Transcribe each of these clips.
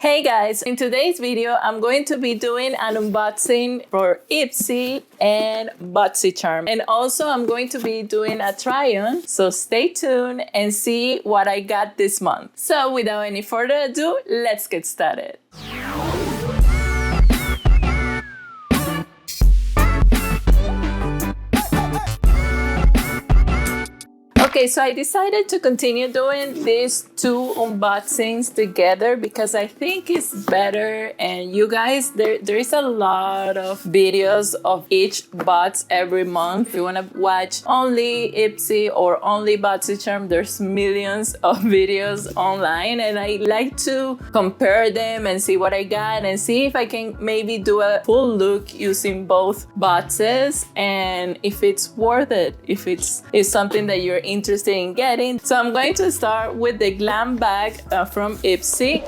Hey guys, in today's video, I'm going to be doing an unboxing for IPSY and BOXYCHARM. And also I'm going to be doing a try-on, so stay tuned and see what I got this month. So without any further ado, let's get started. Okay, so I decided to continue doing these two unboxings together because I think it's better. And you guys, there is a lot of videos of each box every month. If you want to watch only IPSY or only BOXYCHARM, there's millions of videos online, and I like to compare them and see what I got and see if I can maybe do a full look using both boxes and if it's worth it, if it's something that you're interested in getting. So I'm going to start with the glam bag from IPSY.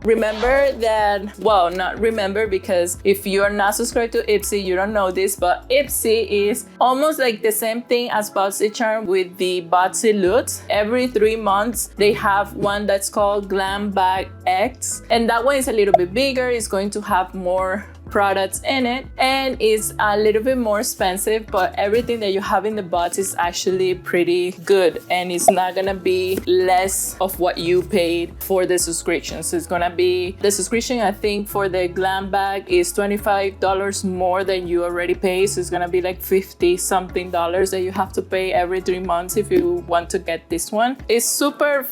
Remember that, well, not remember, because if you're not subscribed to IPSY, you don't know this, but IPSY is almost like the same thing as BOXYCHARM with the Boxy Loots. Every 3 months, they have one that's called Glam Bag X, and that one is a little bit bigger. It's going to have more products in it and is a little bit more expensive, but everything that you have in the box is actually pretty good, and it's not gonna be less of what you paid for the subscription. So it's gonna be, the subscription I think for the glam bag is $25 more than you already pay, so it's gonna be like $50 something that you have to pay every 3 months if you want to get this one. It's super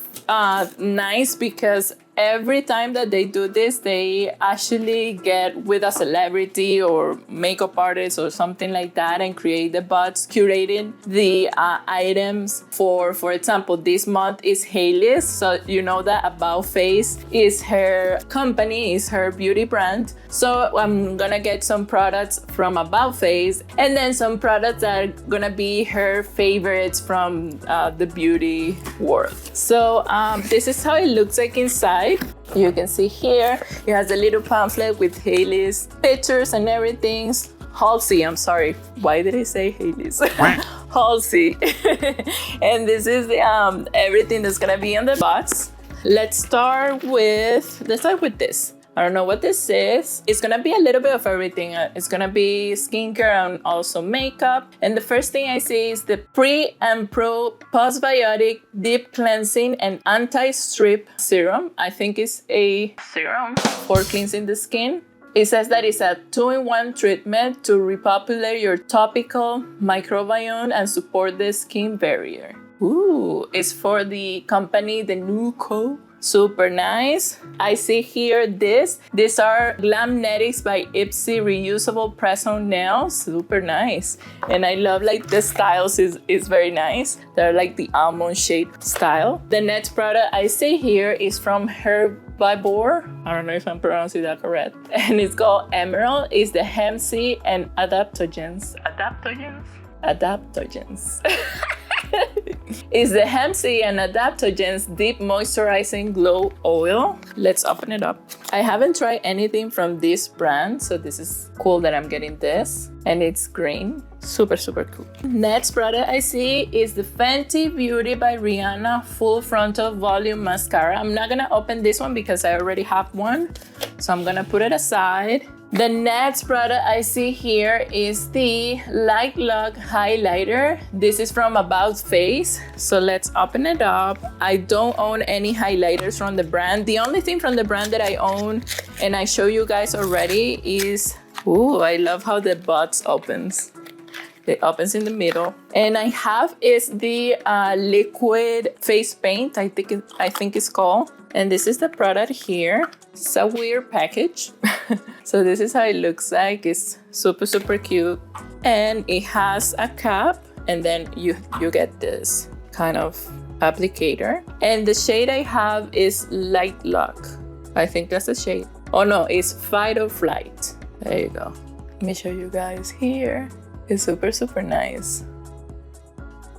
nice because every time that they do this, they actually get with a celebrity or makeup artist or something like that and create the box, curating the items. For example, this month is Hailey's, so you know that About Face is her company, is her beauty brand. So I'm gonna get some products from About Face and then some products that are gonna be her favorites from the beauty world. So this is how it looks like inside. You can see here, it has a little pamphlet with Hailey's pictures and everything. Halsey, I'm sorry, why did I say Hailey's? Halsey. And this is the, everything that's gonna be in the box. Let's start with this. I don't know what this is. It's gonna be a little bit of everything. It's gonna be skincare and also makeup. And the first thing I see is the Pre and Pro Postbiotic Deep Cleansing and Anti-Strip Serum. I think it's a serum for cleansing the skin. It says that it's a 2-in-1 treatment to repopulate your topical microbiome and support the skin barrier. Ooh, it's for the company, the Nuco. Super nice. I see here these are Glamnetics by IPSY reusable press-on nails. Super nice. And I love like the styles is very nice. They're like the almond shaped style. The next product I see here is from Herbivore. I don't know if I'm pronouncing that correct. And it's called Emerald. It's the Hemp Seed and Adaptogens. It's the Hemp Seed and Adaptogens Deep Moisturizing Glow Oil. Let's open it up. I haven't tried anything from this brand, so this is cool that I'm getting this. And it's green. Super, super cool. Next product I see is the Fenty Beauty by Rihanna Full Frontal Volume Mascara. I'm not gonna open this one because I already have one, so I'm gonna put it aside. The next product I see here is the Light Lock Highlighter. This is from About Face, so let's open it up. I don't own any highlighters from the brand. The only thing from the brand that I own, and I show you guys already, is, ooh, I love how the box opens. It opens in the middle. And I have is the liquid face paint, I think it's called. And this is the product here. It's a weird package. So this is how it looks like. It's super, super cute. And it has a cap, and then you get this kind of applicator. And the shade I have is Light Lock. I think that's the shade. Oh no, it's Fight or Flight. There you go. Let me show you guys here. It's super, super nice.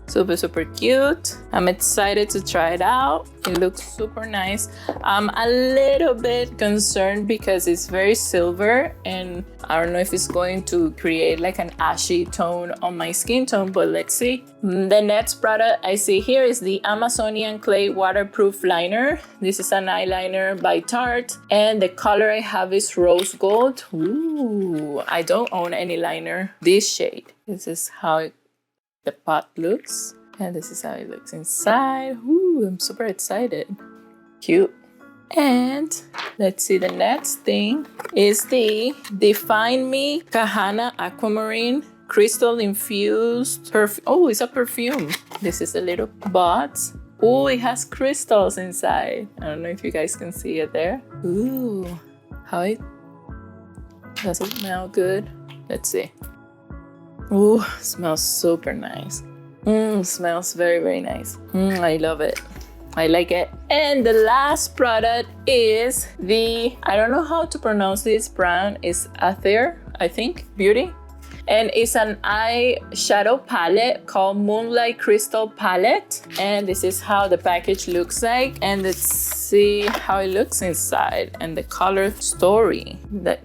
Super, super cute. I'm excited to try it out. It looks super nice. I'm a little bit concerned because it's very silver and I don't know if it's going to create like an ashy tone on my skin tone, but let's see. The next product I see here is the Amazonian Clay Waterproof Liner. This is an eyeliner by Tarte and the color I have is rose gold. Ooh, I don't own any liner this shade. This is how the pot looks and this is how it looks inside. Ooh, I'm super excited. Cute. And let's see, the next thing is the Define Me Kahana Aquamarine Crystal Infused Perfume. Oh, it's a perfume. This is a little box. Oh, it has crystals inside. I don't know if you guys can see it there. Ooh, does it smell good? Let's see. Ooh, smells super nice. Smells very, very nice. I love it. I like it. And the last product is the, I don't know how to pronounce this brand, is Ather, I think, Beauty. And it's an eyeshadow palette called Moonlight Crystal Palette. And this is how the package looks like. And let's see how it looks inside and the color story.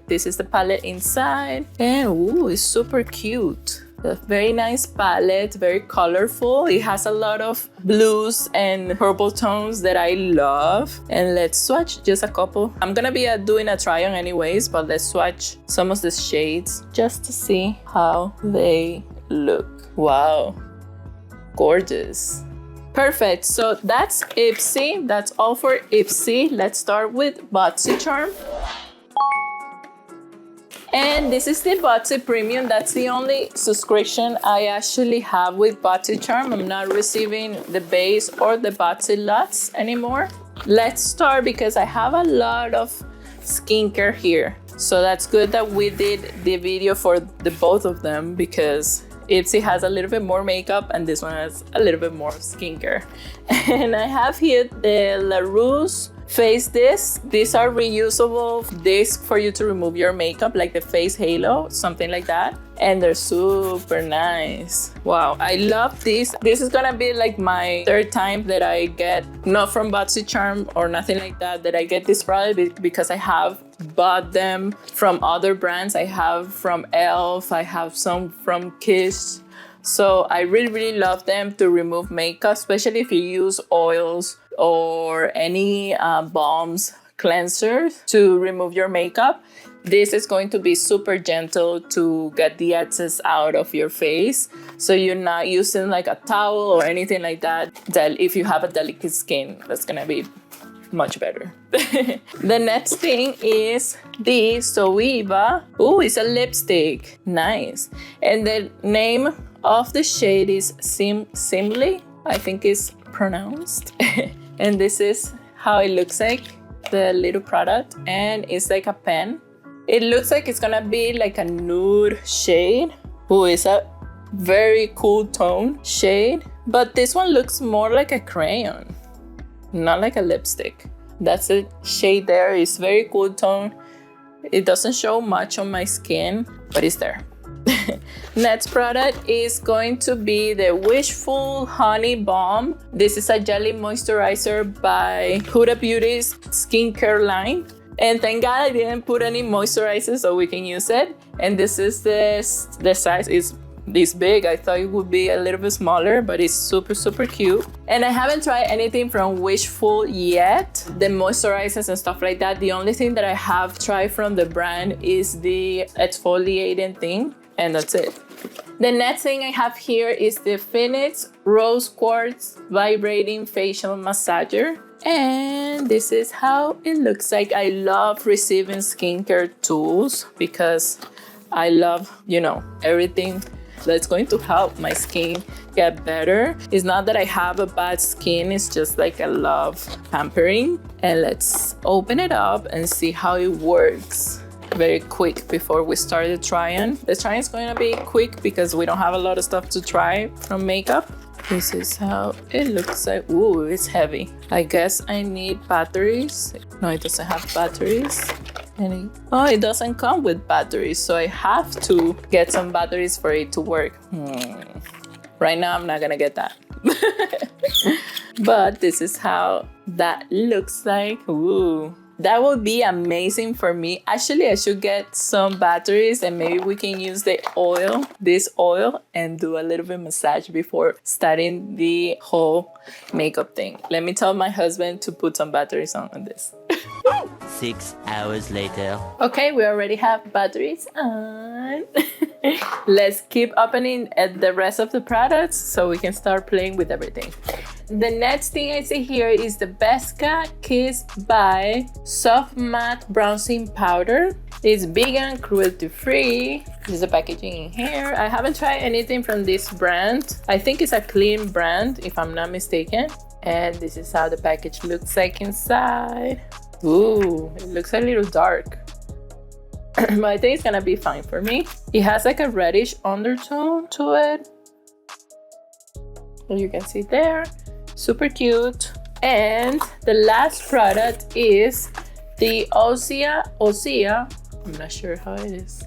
This is the palette inside. And ooh, it's super cute. A very nice palette, very colorful. It has a lot of blues and purple tones that I love. And let's swatch just a couple. I'm gonna be doing a try on anyways, but let's swatch some of the shades just to see how they look. Wow, gorgeous. Perfect, so that's IPSY. That's all for IPSY. Let's start with BOXYCHARM. And this is the BOXY Premium. That's the only subscription I actually have with BOXYCHARM. I'm not receiving the base or the BOXY Luxe anymore. Let's start because I have a lot of skincare here. So that's good that we did the video for the both of them because IPSY has a little bit more makeup and this one has a little bit more skincare. And I have here the La Rousse face discs. These are reusable discs for you to remove your makeup, like the face halo, something like that. And they're super nice. Wow, I love these. This is gonna be like my third time that I get, not from BOXYCHARM or nothing like that, that I get this product because I have bought them from other brands. I have from e.l.f., I have some from Kitsch. So I really, really love them to remove makeup, especially if you use oils or any balms, cleansers to remove your makeup. This is going to be super gentle to get the excess out of your face. So you're not using like a towel or anything like that. That if you have a delicate skin, that's gonna be much better. The next thing is the Zoeva. Oh, it's a lipstick. Nice. And the name of the shade is Simly, I think it's pronounced. And this is how it looks like, the little product. And it's like a pen. It looks like it's gonna be like a nude shade. Oh, it's a very cool tone shade. But this one looks more like a crayon, not like a lipstick. That's a shade there. It's very cool tone. It doesn't show much on my skin, but it's there. Next product is going to be the Wishful Honey Balm. This is a jelly moisturizer by Huda Beauty's skincare line. And thank God I didn't put any moisturizer so we can use it. And this is the size is this big. I thought it would be a little bit smaller, but it's super, super cute. And I haven't tried anything from Wishful yet, the moisturizers and stuff like that. The only thing that I have tried from the brand is the exfoliating thing, and that's it. The next thing I have here is the Phoenix Rose Quartz Vibrating Facial Massager. And this is how it looks like. I love receiving skincare tools because I love, you know, everything that's going to help my skin get better. It's not that I have a bad skin, it's just like I love pampering. And let's open it up and see how it works very quick before we start the try-on. The try-on is going to be quick because we don't have a lot of stuff to try from makeup. This is how it looks like. Ooh, it's heavy. I guess I need batteries. No, it doesn't have batteries. Oh, it doesn't come with batteries, so I have to get some batteries for it to work. Right now, I'm not gonna get that. But this is how that looks like. Ooh. That would be amazing for me. Actually, I should get some batteries and maybe we can use this oil, and do a little bit of massage before starting the whole makeup thing. Let me tell my husband to put some batteries on this. 6 hours later. Okay, we already have batteries on. Let's keep opening the rest of the products so we can start playing with everything. The next thing I see here is the Beska Kiss by Soft Matte Bronzing Powder. It's vegan, cruelty-free. There's the packaging in here. I haven't tried anything from this brand. I think it's a clean brand, if I'm not mistaken. And this is how the package looks like inside. Ooh, it looks a little dark. But I think it's gonna be fine for me. It has like a reddish undertone to it. You can see there. Super cute. And the last product is the Osea, I'm not sure how it is.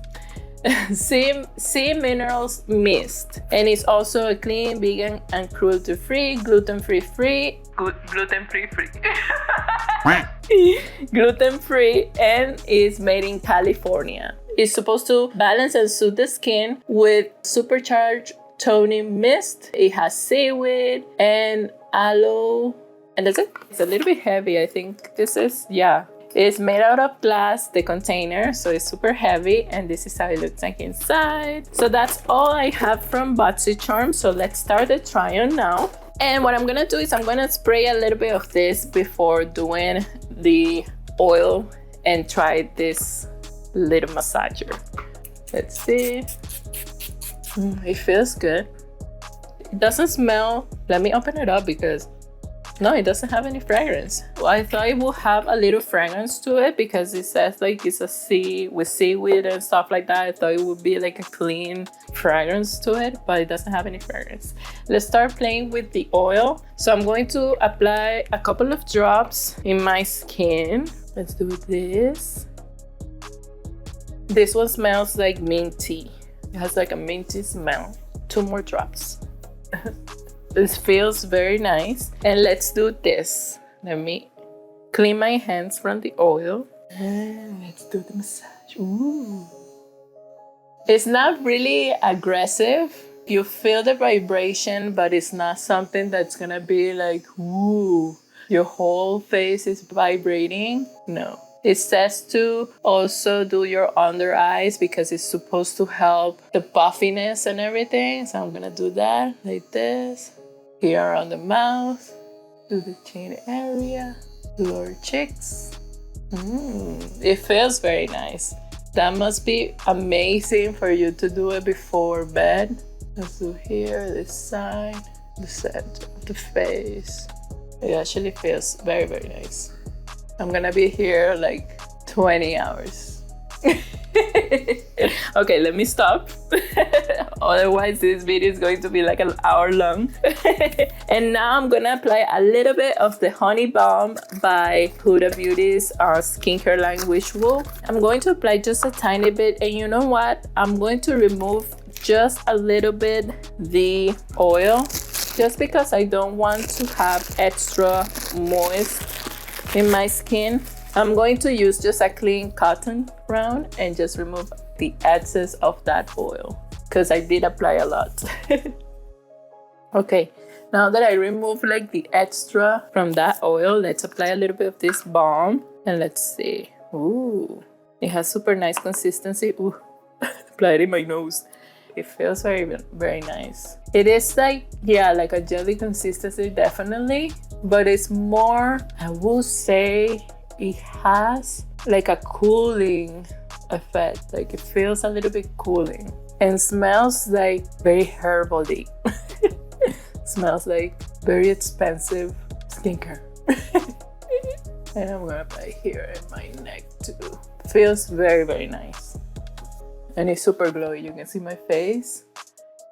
Sea Minerals Mist. And it's also a clean, vegan, and cruelty-free, gluten-free, gluten-free, and is made in California. It's supposed to balance and soothe the skin with supercharged toning mist. It has seaweed and aloe, and that's it. It's a little bit heavy. I think this is, yeah. It's made out of glass, the container, so it's super heavy, and this is how it looks like inside. So that's all I have from BOXYCHARM. So let's start the try-on now. And what I'm gonna do is I'm gonna spray a little bit of this before doing the oil and try this little massager. Let's see. It feels good. It doesn't smell. Let me open it up because no, it doesn't have any fragrance. Well, I thought it would have a little fragrance to it because it says like it's a sea with seaweed and stuff like that. I thought it would be like a clean fragrance to it, but it doesn't have any fragrance. Let's start playing with the oil. So I'm going to apply a couple of drops in my skin. Let's do this. This one smells like mint tea. It has like a minty smell. 2 more drops. This feels very nice. And let's do this. Let me clean my hands from the oil. And let's do the massage. Ooh. It's not really aggressive. You feel the vibration, but it's not something that's gonna be like, ooh, your whole face is vibrating. No. It says to also do your under eyes because it's supposed to help the puffiness and everything. So I'm gonna do that like this. Here on the mouth, do the chin area, lower cheeks. It feels very nice. That must be amazing for you to do it before bed. Let's do here, this side, the center of the face. It actually feels very, very nice. I'm gonna be here like 20 hours. Okay, let me stop. Otherwise, this video is going to be like an hour long. And now I'm gonna apply a little bit of the Honey Balm by Huda Beauty's skincare line Wishful. I'm going to apply just a tiny bit, and you know what? I'm going to remove just a little bit the oil, just because I don't want to have extra moist in my skin. I'm going to use just a clean cotton round and just remove the excess of that oil because I did apply a lot. Okay, now that I remove like the extra from that oil, let's apply a little bit of this balm and let's see. Ooh, it has super nice consistency. Ooh, apply it in my nose. It feels very, very nice. It is like, yeah, like a jelly consistency, definitely, but it's more, I will say, it has like a cooling effect. Like it feels a little bit cooling and smells like very herbal-y. Smells like very expensive skincare. And I'm gonna apply here in my neck too. Feels very, very nice. And it's super glowy. You can see my face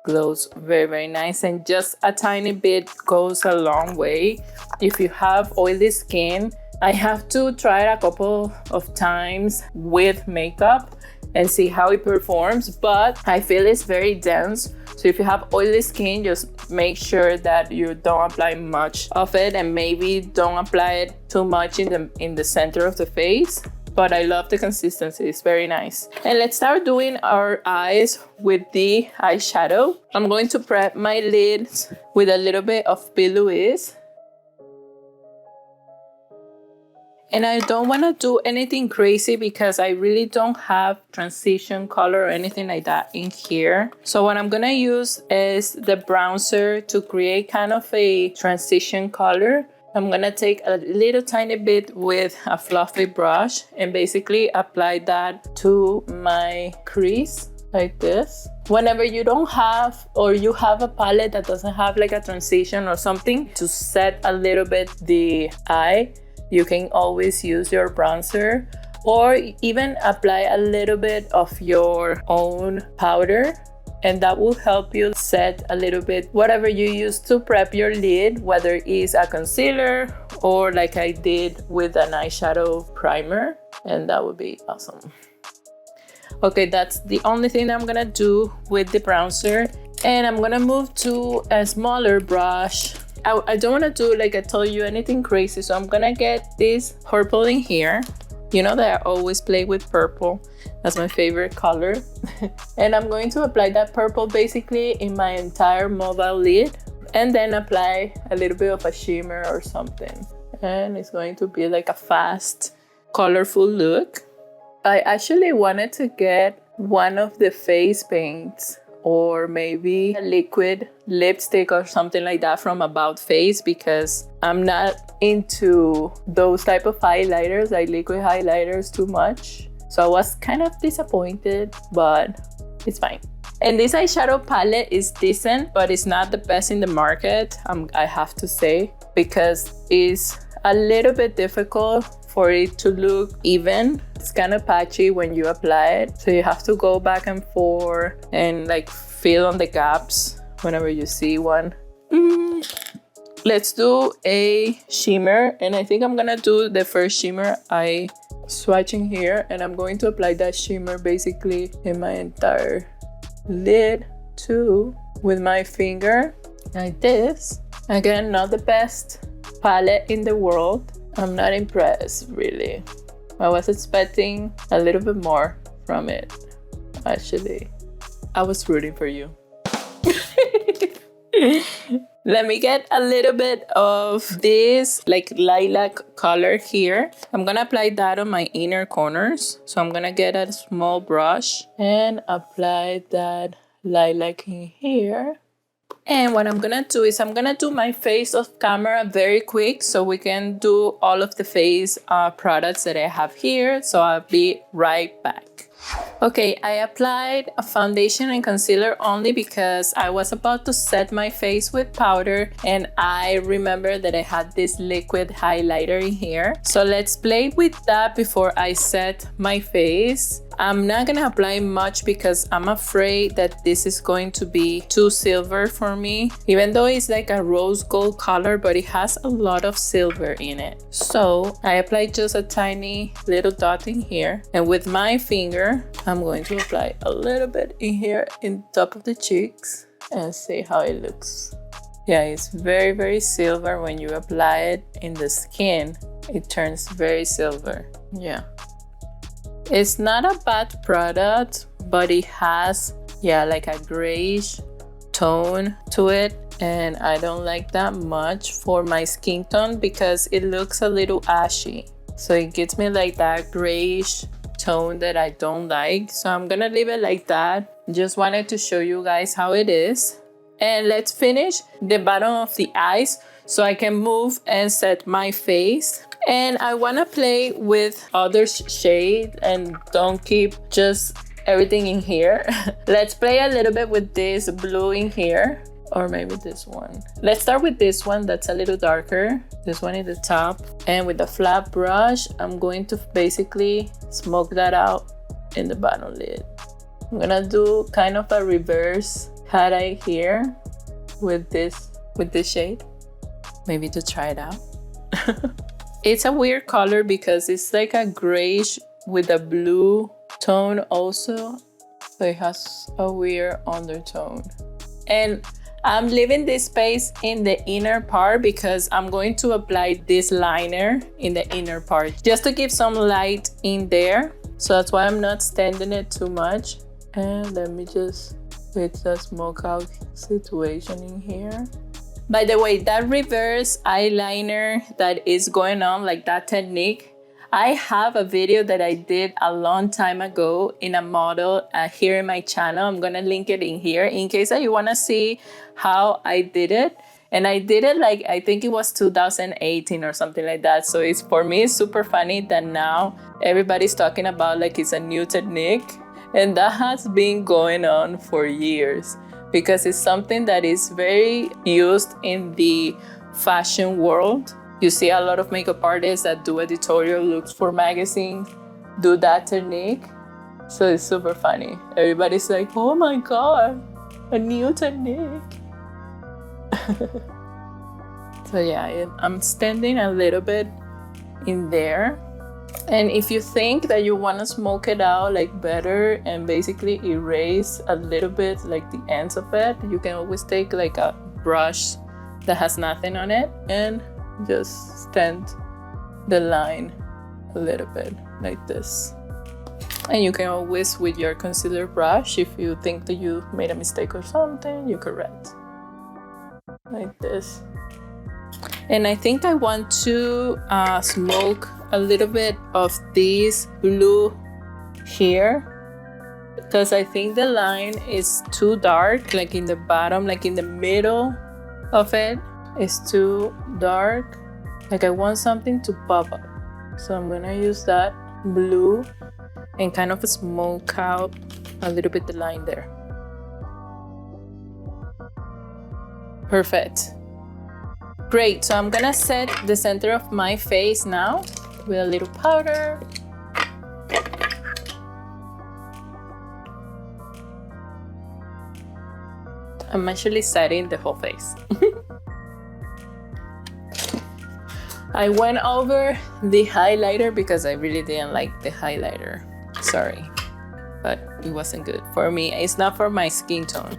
glows very, very nice, and just a tiny bit goes a long way. If you have oily skin, I have to try it a couple of times with makeup and see how it performs, but I feel it's very dense. So if you have oily skin, just make sure that you don't apply much of it, and maybe don't apply it too much in the center of the face. But I love the consistency, it's very nice. And let's start doing our eyes with the eyeshadow. I'm going to prep my lids with a little bit of P. Louise. And I don't want to do anything crazy because I really don't have transition color or anything like that in here. So what I'm going to use is the bronzer to create kind of a transition color. I'm gonna take a little tiny bit with a fluffy brush and basically apply that to my crease like this. Whenever you don't have, or you have a palette that doesn't have like a transition or something to set a little bit the eye, you can always use your bronzer, or even apply a little bit of your own powder, and that will help you set a little bit whatever you use to prep your lid, whether it's a concealer or like I did with an eyeshadow primer, and that would be awesome. Okay, that's the only thing I'm gonna do with the bronzer, and I'm gonna move to a smaller brush. I don't want to do, like I told you, anything crazy, so I'm gonna get this purple in here. You know that I always play with purple. That's my favorite color. And I'm going to apply that purple basically in my entire mobile lid, and then apply a little bit of a shimmer or something. And it's going to be like a fast, colorful look. I actually wanted to get one of the face paints, or maybe a liquid lipstick or something like that from About Face, because I'm not into those type of highlighters, like liquid highlighters, too much. So I was kind of disappointed, but it's fine. And this eyeshadow palette is decent, but it's not the best in the market, I have to say, because it's a little bit difficult for it to look even. It's kind of patchy when you apply it, so you have to go back and forth and like fill on the gaps whenever you see one. Let's do a shimmer, and I think I'm gonna do the first shimmer. I swatching here, and I'm going to apply that shimmer basically in my entire lid too with my finger like this. Again, not the best palette in the world. I'm not impressed, really. I was expecting a little bit more from it, actually. I was rooting for you. Let me get a little bit of this like lilac color here. I'm gonna apply that on my inner corners. So I'm gonna get a small brush and apply that lilac in here. And what I'm gonna do is I'm gonna do my face off camera very quick so we can do all of the face products that I have here. So I'll be right back. Okay, I applied a foundation and concealer only because I was about to set my face with powder, and I remember that I had this liquid highlighter in here. So let's play with that before I set my face. I'm not gonna apply much because I'm afraid that this is going to be too silver for me, even though it's like a rose gold color, but it has a lot of silver in it. So I applied just a tiny little dot in here, and with my finger I'm going to apply a little bit in here in top of the cheeks and see how it looks. Yeah, it's very, very silver. When you apply it in the skin, it turns very silver. Yeah. It's not a bad product, but it has, yeah, like a grayish tone to it, and I don't like that much for my skin tone because it looks a little ashy. So it gives me like that grayish tone that I don't like. So I'm gonna leave it like that. Just wanted to show you guys how it is. And let's finish the bottom of the eyes so I can move and set my face. And I want to play with other shade and don't keep just everything in here. Let's play a little bit with this blue in here, or maybe this one. Let's start with this one that's a little darker. This one in the top. And with the flat brush, I'm going to basically smoke that out in the bottom lid. I'm gonna do kind of a reverse cat eye here with this shade, maybe to try it out. It's a weird color because it's like a grayish with a blue tone also, so it has a weird undertone. And I'm leaving this space in the inner part because I'm going to apply this liner in the inner part just to give some light in there. So that's why I'm not standing it too much. And let me just put the smoke out situation in here. By the way, that reverse eyeliner that is going on, like that technique, I have a video that I did a long time ago in a model here in my channel. I'm gonna link it in here in case that you wanna see how I did it. And I did it like, I think it was 2018 or something like that. So it's, for me, it's super funny that now everybody's talking about like it's a new technique. And that has been going on for years because it's something that is very used in the fashion world. You see a lot of makeup artists that do editorial looks for magazines do that technique. So it's super funny. Everybody's like, oh my God, a new technique. So yeah, I'm standing a little bit in there. And if you think that you want to smoke it out like better and basically erase a little bit like the ends of it, you can always take like a brush that has nothing on it and just stand the line a little bit like this. And you can always, with your concealer brush, if you think that you made a mistake or something, you correct like this. And I think I want to smoke a little bit of this blue here because I think the line is too dark, like in the bottom, like in the middle of it is too dark. Like I want something to pop up. So I'm gonna use that blue and kind of smoke out a little bit the line there. Perfect. Great, so I'm gonna set the center of my face now with a little powder. I'm actually setting the whole face. I went over the highlighter because I really didn't like the highlighter. Sorry, but it wasn't good for me. It's not for my skin tone.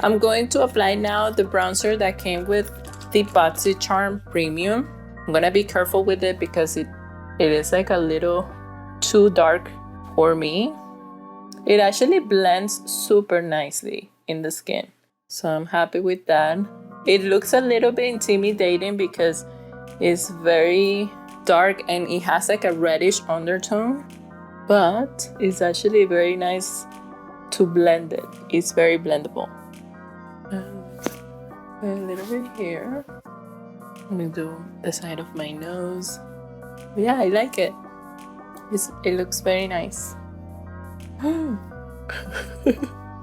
I'm going to apply now the bronzer that came with the BOXYCHARM Premium. I'm gonna be careful with it because it is like a little too dark for me. It actually blends super nicely in the skin. So I'm happy with that. It looks a little bit intimidating because it's very dark and it has like a reddish undertone, but it's actually very nice to blend it. It's very blendable. A little bit here. I'm gonna do the side of my nose. But yeah, I like it. It looks very nice.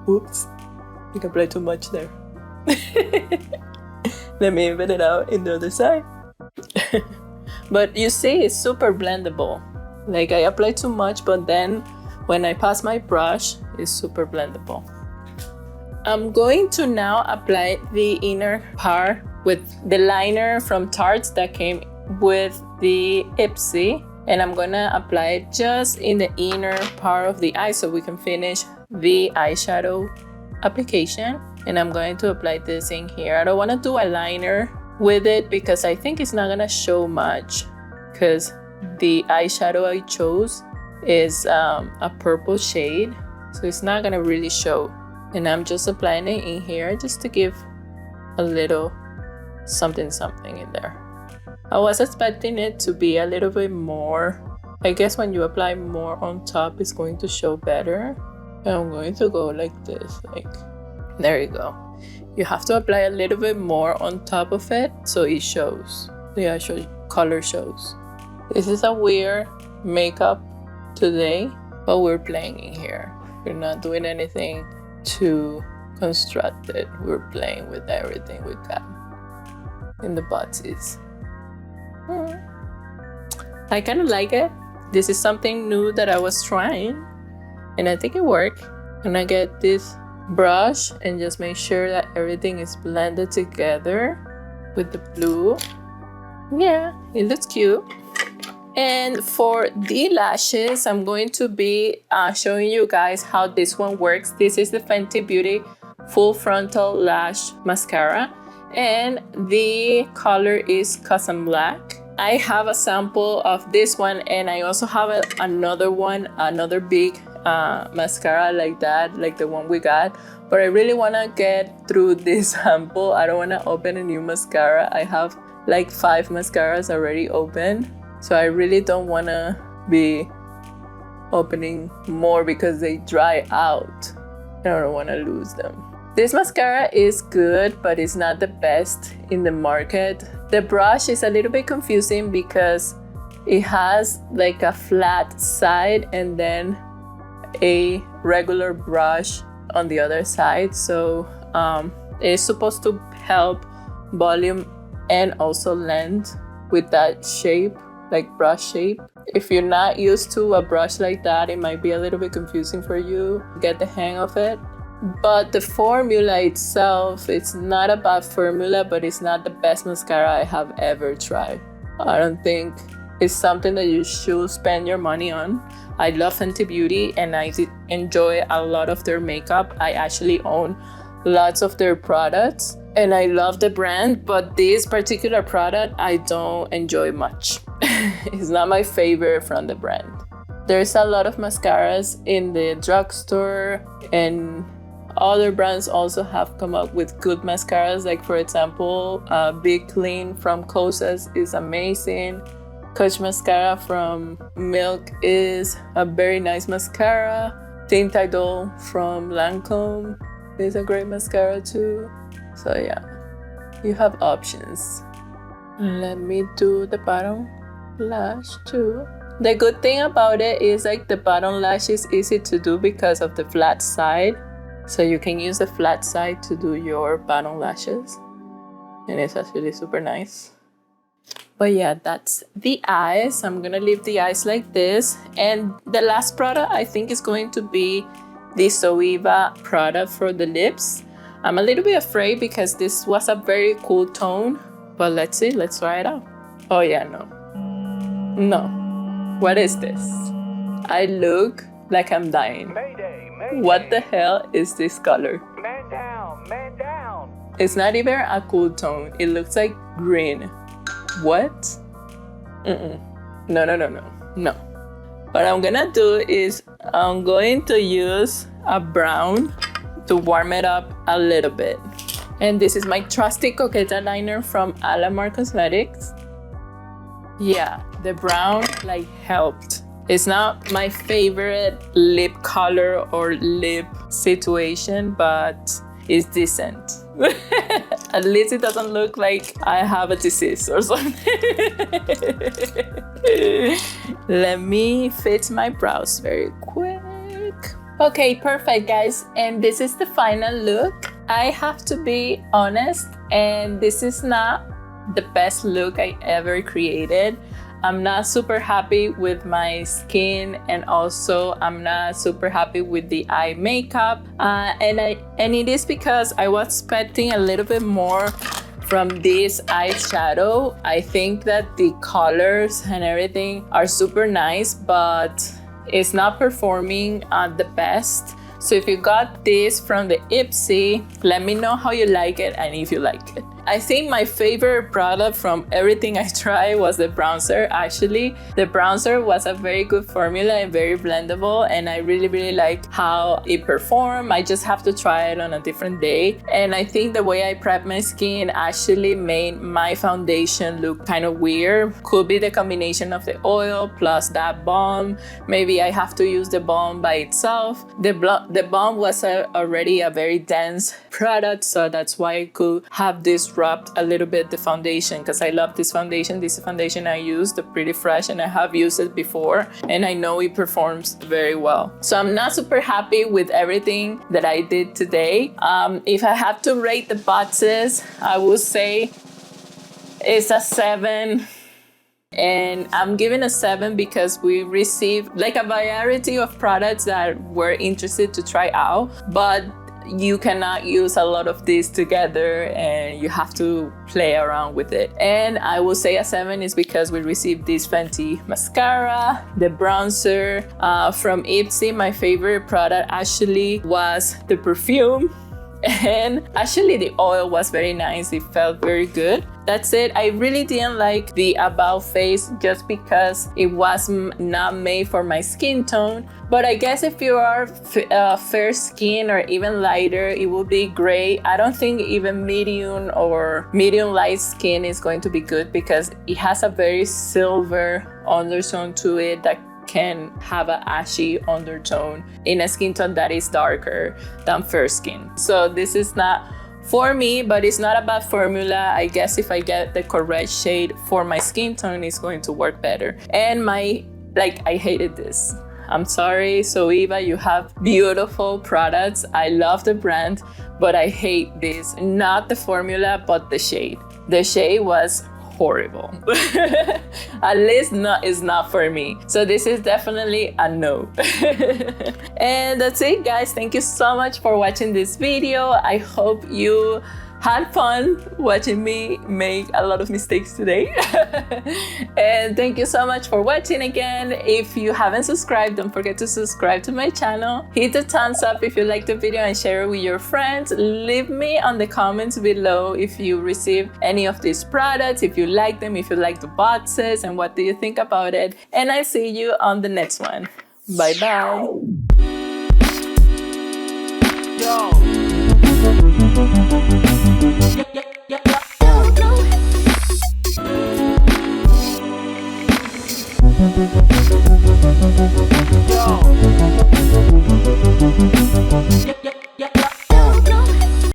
Whoops. I think I applied too much there. Let me even it out in the other side. But you see, it's super blendable. Like I applied too much, but then when I pass my brush, it's super blendable. I'm going to now apply the inner part with the liner from Tarte that came with the IPSY, and I'm gonna apply it just in the inner part of the eye so we can finish the eyeshadow application. And I'm going to apply this in here. I don't want to do a liner with it because I think it's not gonna show much because the eyeshadow I chose is a purple shade, so it's not gonna really show. And I'm just applying it in here just to give a little something in there. I was expecting it to be a little bit more. I guess when you apply more on top, it's going to show better. And I'm going to go like this, like, there you go. You have to apply a little bit more on top of it so it shows. The actual color shows. This is a weird makeup today, but we're playing in here. We're not doing anything too constructed. We're playing with everything we got in the boxes. I kind of like it. This is something new that I was trying and I think it worked. I'm gonna get this brush and just make sure that everything is blended together with the blue. Yeah, it looks cute. And for the lashes, I'm going to be showing you guys how this one works. This is the Fenty Beauty Full Frontal Lash Mascara, and the color is Custom Black. I have a sample of this one, and I also have another one, another big mascara like that, like the one we got. But I really want to get through this sample. I don't want to open a new mascara. I have like 5 mascaras already open, so I really don't want to be opening more because they dry out. I don't want to lose them. This mascara is good, but it's not the best in the market. The brush is a little bit confusing because it has like a flat side and then a regular brush on the other side. So it's supposed to help volume and also length with that shape, like brush shape. If you're not used to a brush like that, it might be a little bit confusing for you to get the hang of it. But the formula itself, it's not a bad formula, but it's not the best mascara I have ever tried. I don't think it's something that you should spend your money on. I love Fenty Beauty and I enjoy a lot of their makeup. I actually own lots of their products and I love the brand, but this particular product I don't enjoy much. It's not my favorite from the brand. There's a lot of mascaras in the drugstore, and other brands also have come up with good mascaras. Like for example, Big Clean from Kosas is amazing. Kitsch mascara from Milk is a very nice mascara. Tint Idol from Lancome is a great mascara too. So yeah, you have options. Let me do the bottom lash too. The good thing about it is like the bottom lash is easy to do because of the flat side. So you can use the flat side to do your bottom lashes. And it's actually super nice. But yeah, that's the eyes. I'm gonna leave the eyes like this. And the last product I think is going to be the Zoeva product for the lips. I'm a little bit afraid because this was a very cool tone. But let's see, let's try it out. Oh yeah, no. What is this? I look like I'm dying. Mayday, mayday. What the hell is this color? Man down, man down. It's not even a cool tone. It looks like green. What? No. What I'm gonna do is I'm going to use a brown to warm it up a little bit. And this is my trusty Coquette liner from Alamar Cosmetics. Yeah, the brown like helped. It's not my favorite lip color or lip situation, but it's decent. At least it doesn't look like I have a disease or something. Let me fix my brows very quick. Okay, perfect guys. And this is the final look. I have to be honest, and this is not the best look I ever created. I'm not super happy with my skin, and also I'm not super happy with the eye makeup. And it is because I was expecting a little bit more from this eyeshadow. I think that the colors and everything are super nice, but it's not performing the best. So if you got this from the IPSY, let me know how you like it and if you like it. I think my favorite product from everything I tried was the bronzer. Actually, the bronzer was a very good formula and very blendable, and I really liked how it performed. I just have to try it on a different day. And I think the way I prepped my skin actually made my foundation look kind of weird. Could be the combination of the oil plus that balm. Maybe I have to use the balm by itself. The balm was already a very dense product, so that's why I could have disrupt a little bit the foundation, because I love this foundation. This foundation I use, the Pretty Fresh, and I have used it before, and I know it performs very well. So I'm not super happy with everything that I did today. If I have to rate the boxes, I would say it's a 7. And I'm giving a 7 because we received like a variety of products that we're interested to try out, but you cannot use a lot of these together and you have to play around with it. And I will say a 7 is because we received this Fenty mascara, the bronzer from IPSY. My favorite product actually was the perfume, and actually the oil was very nice. It felt very good. That's it. I really didn't like the About Face just because it was not made for my skin tone. But I guess if you are fair skin or even lighter, it will be great. I don't think even medium or medium light skin is going to be good because it has a very silver undertone to it that can have an ashy undertone in a skin tone that is darker than fair skin. So this is not for me, but it's not a bad formula. I guess if I get the correct shade for my skin tone, it's going to work better. And I hated this. I'm sorry, so Eva, you have beautiful products. I love the brand, but I hate this. Not the formula, but the shade. The shade was horrible. At least is not for me. So this is definitely a no. And that's it, guys. Thank you so much for watching this video. I hope you had fun watching me make a lot of mistakes today. And thank you so much for watching again. If you haven't subscribed, don't forget to subscribe to my channel. Hit the thumbs up if you like the video and share it with your friends. Leave me on the comments below if you receive any of these products, if you like them, if you like the boxes, and what do you think about it. And I'll see you on the next one. Bye bye. Yo. Go, go.